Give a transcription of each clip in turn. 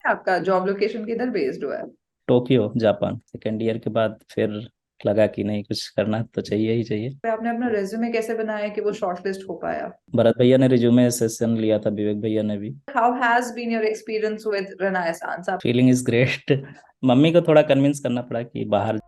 आपका job location किधर based हुआ है? Tokyo Japan. सेकेंड ईयर के बाद फिर लगा कि नहीं, कुछ करना तो चाहिए ही चाहिए। फिर आपने अपना रेज्यूमे कैसे बनाया कि वो शॉर्टलिस्ट हो पाया? भरत भैया ने रिज्यूमे सेशन लिया था, विवेक भैया ने भी। How has been your experience with रेनाissance? आप फीलिंग इज ग्रेट। मम्मी को थोड़ा कन्विंस करना पड़ा कि बाहर।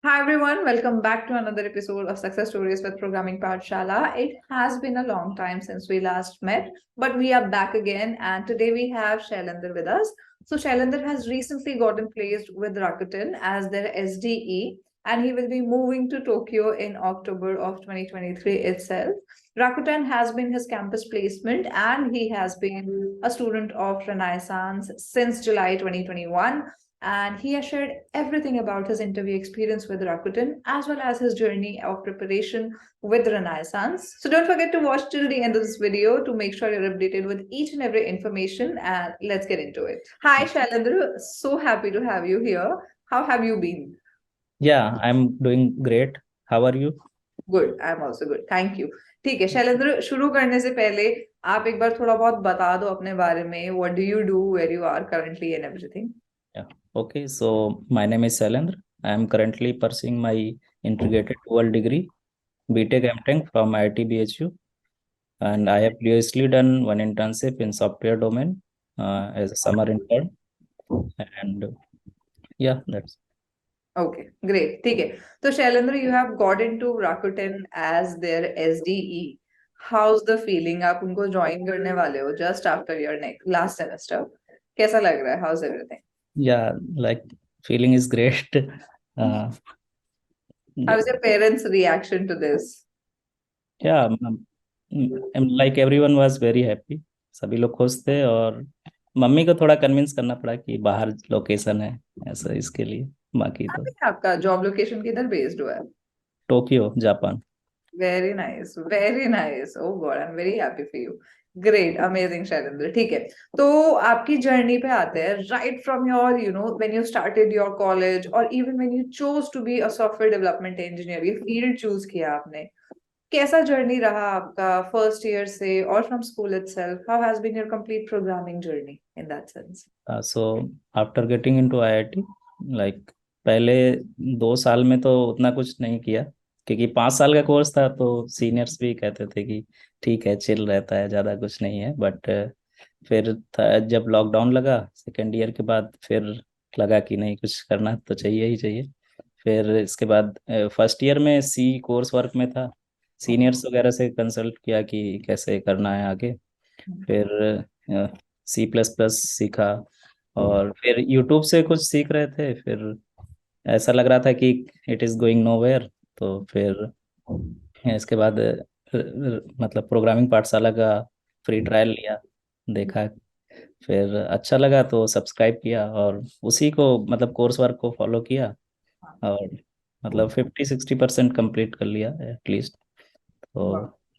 Hi everyone, welcome back to another episode of Success Stories with Programming Pathshala. It has been a long time since we last met, but we are back again, and today we have Shailendra with us. So Shailendra has recently gotten placed with Rakuten as their SDE, and he will be moving to Tokyo in October of 2023 itself. Rakuten has been his campus placement, and he has been a student of Renaissance since July 2021, and he has shared everything about his interview experience with Rakuten as well as his journey of preparation with Renaissance. So don't forget to watch till the end of this video to make sure you're updated with each and every information, and let's get into it. Hi Shailendra, so happy to have you here. How have you been? Yeah I am doing great. How are you? Good, I am also good, thank you. ठीक है शैलेंद्र, शुरू करने से पहले आप एक बार थोड़ा बहुत बता दो अपने बारे में, what do you do, where you are currently and everything. Okay, so my name is Shailendra. I am currently pursuing my integrated dual degree, BTech MTech from IIT BHU, and I have previously done one internship in software domain as a summer intern. And yeah, that's Okay, great. ठीक है, तो Shailendra, you have got into Rakuten as their SDE. How's the feeling? आप उनको join करने वाले हो just after your next last semester. कैसा लग रहा है? How's everything? yeah, like feeling is great. Uh, How's your parents' reaction to this? yeah, like everyone was very happy. सभी लोग खुश थे, और मम्मी को थोड़ा कन्विंस करना पड़ा कि बाहर लोकेशन है ऐसा, इसके लिए। बाकी तो अभी आपका जॉब लोकेशन किधर बेस्ड हुआ है? Tokyo Japan. Very nice, very nice. Oh god, I am very happy for you. Great, amazing Shailendra. ठीक है, तो आपकी जर्नी पे आते हैं। Right from your when you started your college और even when you chose to be a software development engineer, ये field choose किया आपने, कैसा जर्नी रहा आपका फर्स्ट ईयर से और from school itself? How has been your complete programming journey in that sense? So after getting into IIT, like पहले 2 साल में तो उतना कुछ नहीं किया, क्योंकि 5 साल का कोर्स था, तो सीनियर्स भी कहते थे कि ठीक है, चिल रहता है, ज़्यादा कुछ नहीं है। बट फिर जब लॉकडाउन लगा सेकेंड ईयर के बाद, फिर लगा कि नहीं, कुछ करना तो चाहिए ही चाहिए। फिर इसके बाद फर्स्ट ईयर में सी कोर्स वर्क में था, सीनियर्स वगैरह से कंसल्ट किया कि कैसे करना है आगे। फिर C++ सीखा, और फिर यूट्यूब से कुछ सीख रहे थे। फिर ऐसा लग रहा था कि इट इज़ गोइंग नोवेयर, तो फिर इसके बाद मतलब प्रोग्रामिंग पाठशाला का फ्री ट्रायल लिया, देखा, फिर अच्छा लगा तो सब्सक्राइब किया, और उसी को मतलब कोर्स वर्क को फॉलो किया, और मतलब 50-60% कंप्लीट कर लिया एटलीस्ट। तो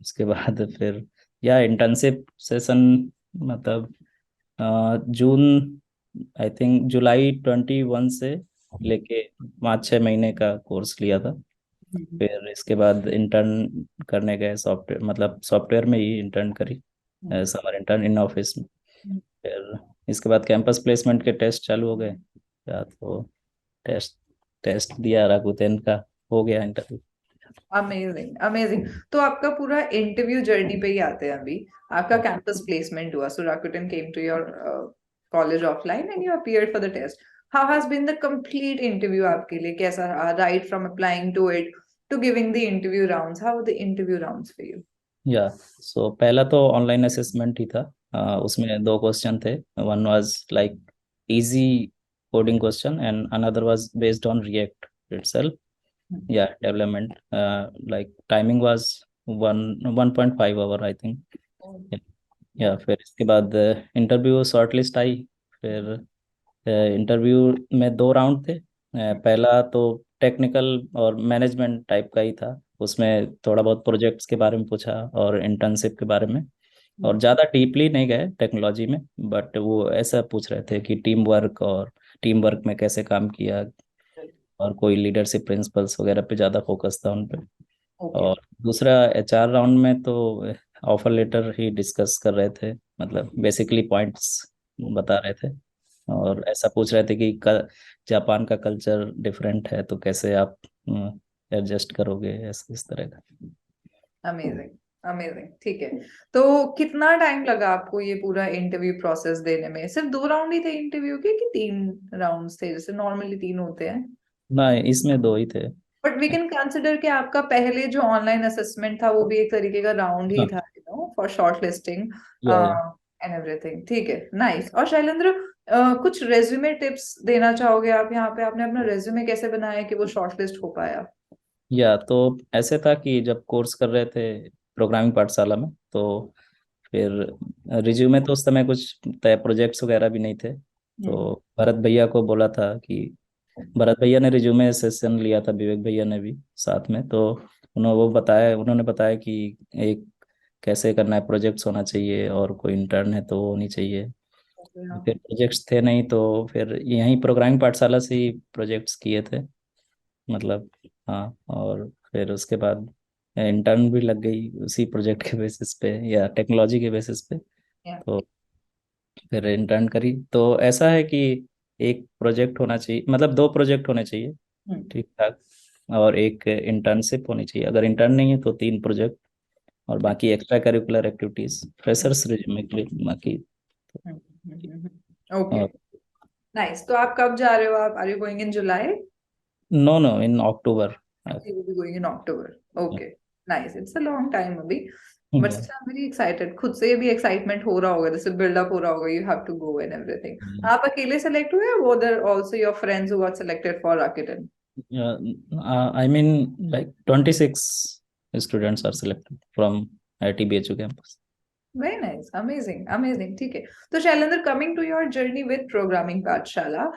उसके बाद फिर या इंटर्नशिप सेशन, मतलब जून, आई थिंक जुलाई 21 से लेके 5-6 महीने का कोर्स लिया था। फिर इसके बाद इंटर्न करने गए सॉफ्टवेयर, मतलब सॉफ्टवेयर में ही इंटर्न करी, समर इंटर्न इन ऑफिस में। फिर इसके बाद कैंपस प्लेसमेंट के टेस्ट चालू हो गए, या तो टेस्ट टेस्ट दिया, राकुतेन का हो गया इंटरव्यू। Amazing, amazing. तो आपका पूरा इंटरव्यू जर्नी पे ही आते हैं अभी। आपका कैंपस प्लेसमेंट हुआ, so Rakuten came to your college offline and you appeared for the test. How has been the complete interview आपके लिए? कैसा रहा, right from applying to it to giving the interview rounds? How the interview rounds for you? Yeah so पहला तो online assessment ही था। उसमें 2 question थे। One was like easy coding question, and another was based on react itself, yeah, development. Like timing was 1.5 hour, I think. या फिर इसके बाद interview shortlist आई। फिर इंटरव्यू में 2 राउंड थे। पहला तो टेक्निकल और मैनेजमेंट टाइप का ही था। उसमें थोड़ा बहुत प्रोजेक्ट्स के बारे में पूछा और इंटर्नशिप के बारे में, और ज़्यादा डीपली नहीं गए टेक्नोलॉजी में। बट वो ऐसा पूछ रहे थे कि टीम वर्क में कैसे काम किया, और कोई लीडरशिप प्रिंसिपल्स वगैरह पे ज़्यादा फोकस था उन पे। ओके। और दूसरा एचआर राउंड में तो ऑफर लेटर ही डिस्कस कर रहे थे, मतलब बेसिकली पॉइंट्स बता रहे थे। और ऐसा पूछ रहे थे कि जापान का कल्चर डिफरेंट है तो कैसे आप एडजस्ट करोगे, इस तरह का। अमेजिंग, अमेजिंग, ठीक है। तो कितना टाइम लगा आपको ये पूरा इंटरव्यू प्रोसेस देने में? सिर्फ 2 राउंड ही थे इंटरव्यू के कि 3 राउंड्स थे, जैसे नॉर्मली 3 होते हैं? ना, इसमें 2 ही थे। बट वी कैन कंसिडर कि आपका पहले जो ऑनलाइन असेसमेंट था वो भी एक तरीके का राउंड ही हाँ। था, फॉर शॉर्ट लिस्टिंग या एंड एवरीथिंग। ठीक है, नाइस। और शैलेंद्र, कुछ रेज्यूमे टिप्स देना चाहोगे आप यहाँ पे? आपने अपना रेज्यूमे कैसे बनाया कि वो शॉर्टलिस्ट हो पाया? या तो ऐसे था कि जब कोर्स कर रहे थे प्रोग्रामिंग पाठशाला में, तो फिर रिज्यूमे तो उस समय कुछ तय प्रोजेक्ट्स वगैरह भी नहीं थे। हम्म। तो भरत भैया को बोला था कि भरत भैया ने रिज्यूमे सेशन लिया था, विवेक भैया ने भी साथ में। तो उन्होंने बताया कि एक कैसे करना है, प्रोजेक्ट्स होना चाहिए और कोई इंटर्न है तो वो होनी चाहिए। फिर प्रोजेक्ट्स थे नहीं तो फिर यहीं प्रोग्रामिंग पाठशाला से ही प्रोजेक्ट्स किए थे, मतलब। हाँ, और फिर उसके बाद इंटर्न भी लग गई उसी प्रोजेक्ट के बेसिस पे या टेक्नोलॉजी के बेसिस पे। Yeah. तो फिर इंटर्न करी। तो ऐसा है कि एक प्रोजेक्ट होना चाहिए, मतलब 2 प्रोजेक्ट होने चाहिए हम्म। ठीक ठाक, और एक इंटर्नशिप होनी चाहिए। अगर इंटर्न नहीं है तो 3 प्रोजेक्ट, और बाकी extra curricular activities freshers resume के लिए बाकी। Okay, nice. तो आप कब जा रहे हो? आप are you going in July? No no, in October. You will be going in October. Okay, nice. It's a long time अभी, but still I'm very excited. खुद से भी excitement हो रहा होगा, जैसे build up हो रहा होगा. You have to go and everything. आप अकेले select हुए, or were there also your friends who got selected for Rakuten? I mean, like 26 students are selected from IIT BHU campus. Very nice, amazing, amazing. ठीक है. तो Shailendra, coming to your journey with Programming Pathshala,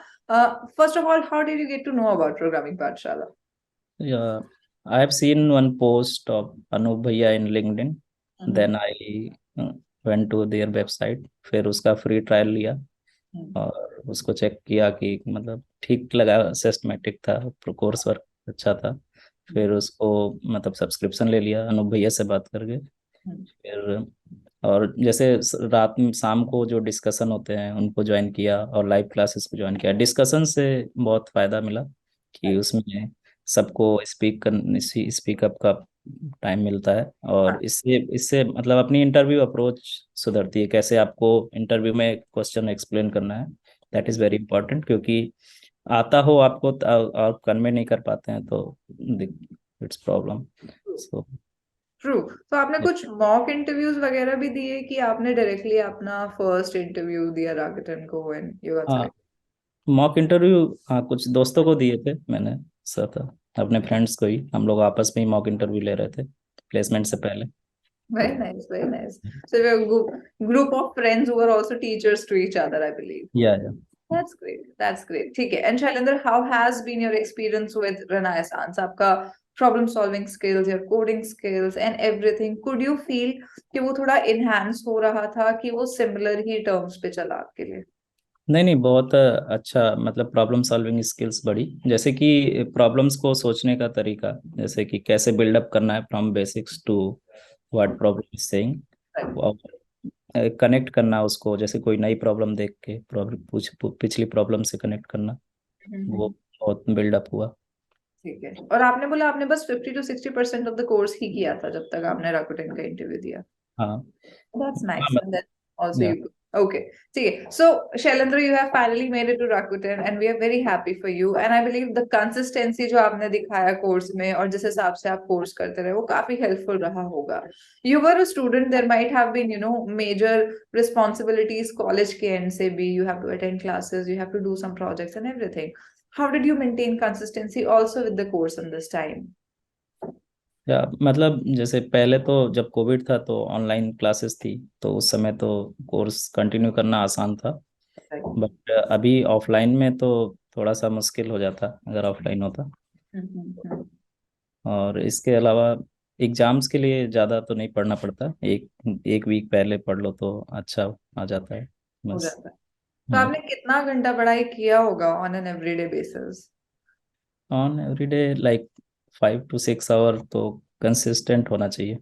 first of all, how did you get to know about Programming Pathshala? Yeah, I have seen one post of Anup Bhaiya in LinkedIn. Then I uh, went to their website, फिर उसका free trial लिया और उसको check किया कि मतलब ठीक लगा, सिस्टमेटिक था, कोर्स वर्क अच्छा था। फिर उसको मतलब सब्सक्रिप्शन ले लिया अनूप भैया से बात करके। फिर और जैसे रात में शाम को जो डिस्कशन होते हैं उनको ज्वाइन किया और लाइव क्लासेस को ज्वाइन किया। डिस्कशन से बहुत फ़ायदा मिला कि उसमें सबको स्पीकअप का टाइम मिलता है, और इससे इससे मतलब अपनी इंटरव्यू अप्रोच सुधरती है, कैसे आपको इंटरव्यू में क्वेश्चन एक्सप्लेन करना है। दैट इज़ वेरी इंपॉर्टेंट, क्योंकि आता हो आपको आप कन्वे नहीं कर पाते हैं तो इट्स प्रॉब्लम। So true. तो आपने कुछ मॉक इंटरव्यूज वगैरह भी दिए कि आपने डायरेक्टली अपना फर्स्ट इंटरव्यू दिया राकेटन को एंड यू got हाँ, selected? मॉक इंटरव्यू, हाँ, कुछ दोस्तों को दिए थे मैंने, साथ अपने फ्रेंड्स को ही, हम लोग आपस में ही मॉक इंटरव्यू ले रहे थे प्लेसमेंट से पहले। Very nice, very nice. So we're a group of friends who are also teachers to each other, I believe. या That's great. That's great. ठीक है. And Shailendra, how has been your experience with Renaissance? आपका problem solving skills, your coding skills and everything. Could you feel कि वो थोड़ा enhance हो रहा था कि वो similar ही terms पे चला आपके लिए? नहीं नहीं, बहुत अच्छा, मतलब प्रॉब्लम सॉल्विंग स्किल्स बढ़ी, जैसे कि प्रॉब्लम्स को सोचने का तरीका, जैसे कि कैसे बिल्डअप करना है from basics to what problem is saying, और कनेक्ट करना उसको, जैसे कोई नई प्रॉब्लम देख के प्रॉब्लम पिछली प्रॉब्लम से कनेक्ट करना, वो बहुत बिल्डअप हुआ। ठीक है। और आपने बोला आपने बस 50 to 60% ऑफ द कोर्स ही किया था जब तक आपने राकुटेन का इंटरव्यू दिया? हाँ That's nice. हाँ, And then also या you okay. See, so Shailendra, you have finally made it to Rakuten and we are very happy for you. And I believe the consistency जो आपने दिखाया course में और जिस हिसाब से आप कोर्स करते रहे वो काफी हेल्पफुल रहा होगा. You were a student, there might have been, major responsibilities college के end से भी. You have to attend classes, you have to do some projects and everything. How did you maintain consistency also with the course in this time? या मतलब जैसे पहले तो जब Covid था तो ऑनलाइन क्लासेस थी, तो उस समय तो कोर्स कंटिन्यू करना आसान था। बट अभी ऑफलाइन में तो थोड़ा सा मुश्किल हो जाता अगर ऑफलाइन होता। और इसके अलावा एग्जाम्स के लिए ज़्यादा तो नहीं पढ़ना पड़ता, एक एक वीक पहले पढ़ लो तो अच्छा आ जाता है हो बस। जाता है. तो आपने कितना घंटा पढ़ाई किया होगा on an everyday basis? On everyday like 5 to 6 hour तो कंसिस्टेंट होना चाहिए।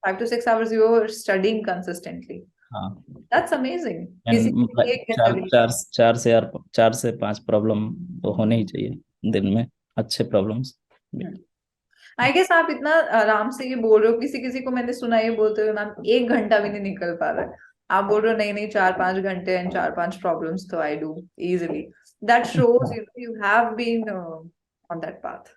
5 to 6 hours you were studying consistently. हाँ, That's amazing. एंड किसी को एक घंटा चार भी चार चार से 5 प्रॉब्लम तो होने ही चाहिए दिन में, अच्छे प्रॉब्लम्स। नहीं। आई गेस आप इतना आराम से ये बोल रहे हो, किसी किसी को मैंने सुना ये बोलते हुए, मैम 1 घंटा भी नहीं निकल पा रहा है। आप बोल रहे हो नहीं नहीं 4-5 घंटे एंड 4-5 प्रॉब्लम्स तो I do easily. That shows you have been on that path.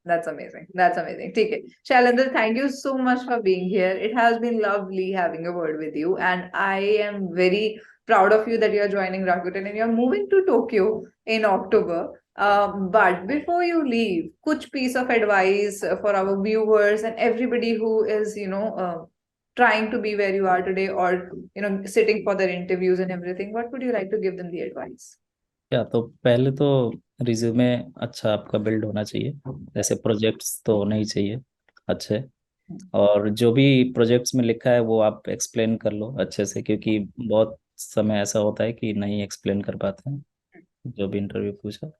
That's amazing. That's amazing. ठीक है, Shailendra, thank you so much for being here. It has been lovely having a word with you, and I am very proud of you that you are joining Rakuten and you are moving to Tokyo in October. But before you leave, कुछ piece of advice for our viewers and everybody who is, trying to be where you are today, or sitting for their interviews and everything. What would you like to give them the advice? क्या तो पहले तो resume अच्छा आपका build होना चाहिए, जैसे projects तो होने ही चाहिए अच्छे। और जो भी प्रोजेक्ट्स में लिखा है वो आप एक्सप्लेन कर लो अच्छे से, क्योंकि बहुत समय ऐसा होता है कि नहीं एक्सप्लेन कर पाते हैं जो भी इंटरव्यू पूछा।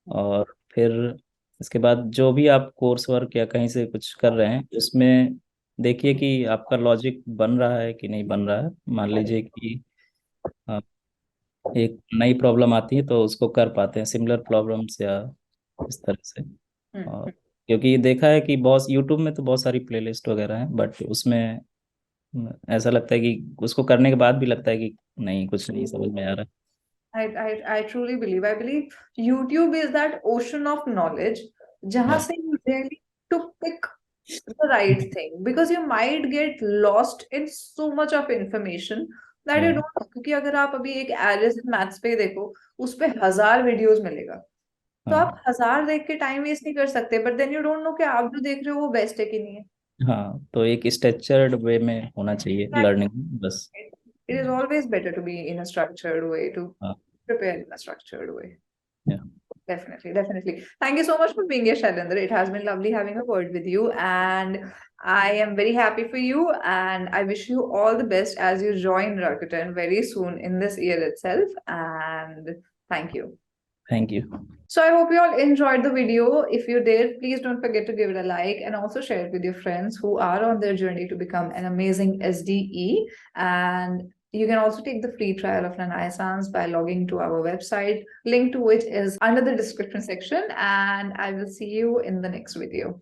और फिर इसके बाद जो भी आप कोर्स वर्क या कहीं से कुछ कर रहे हैं उसमें देखिए कि आपका लॉजिक बन रहा है कि नहीं बन रहा है। मान लीजिए कि एक नई प्रॉब्लम आती है तो उसको कर पाते हैं सिमिलर प्रॉब्लम्स या इस तरह से। और क्योंकि देखा है कि बहुत यूट्यूब में तो बहुत सारी प्लेलिस्ट वगैरह हैं, बट उसमें ऐसा लगता है कि उसको करने के बाद भी लगता है कि नहीं, कुछ नहीं समझ में आ रहा। I truly believe. I believe YouTube is that ocean of knowledge, जहाँ Yeah. से you really to pick the right thing, because you might get lost in so much of information that you Yeah. don't know. क्योंकि अगर आप अभी एक Alice maths पे देखो, उस पे 1000 वीडियोस मिलेगा, तो हाँ आप 1000 देख के टाइम वेस्ट नहीं कर सकते, but then you don't know कि आप जो देख रहे हो वो बेस्ट है कि नहीं है। हाँ, तो एक स्ट्रक्चर्ड वे में होना चाहिए लर्निंग बस। It is always better to be in a structured way, to हाँ, prepare in a structured way. yeah. Definitely, definitely. Thank you so much for being here, Shailendra. It has been lovely having a word with you, and I am very happy for you. And I wish you all the best as you join Rakuten very soon in this year itself. And thank you. Thank you. So I hope you all enjoyed the video. If you did, please don't forget to give it a like and also share it with your friends who are on their journey to become an amazing SDE. And you can also take the free trial of Nanai Sans by logging to our website, link to which is under the description section. And I will see you in the next video.